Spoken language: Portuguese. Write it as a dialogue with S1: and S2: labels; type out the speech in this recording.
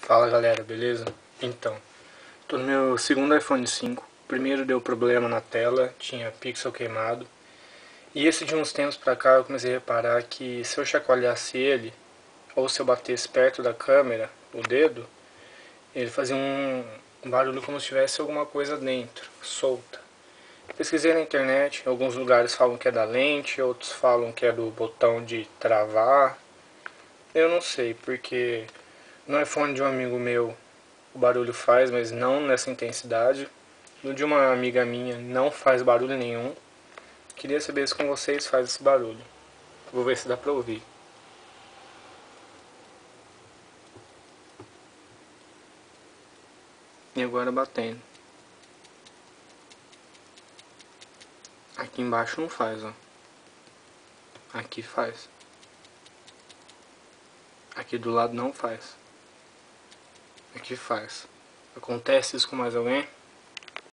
S1: Fala galera, beleza? Então, tô no meu segundo iPhone 5. Primeiro deu problema na tela, tinha pixel queimado. E esse de uns tempos pra cá eu comecei a reparar que se eu chacoalhasse ele, ou se eu batesse perto da câmera, o dedo, ele fazia um barulho como se tivesse alguma coisa dentro, solta. Pesquisei na internet, alguns lugares falam que é da lente, outros falam que é do botão de travar. Eu não sei, porque no iPhone de um amigo meu o barulho faz, mas não nessa intensidade. No de uma amiga minha não faz barulho nenhum. Queria saber se com vocês faz esse barulho. Vou ver se dá pra ouvir. E agora batendo. Aqui embaixo não faz, ó. Aqui faz. Aqui do lado não faz. Aqui faz. Acontece isso com mais alguém?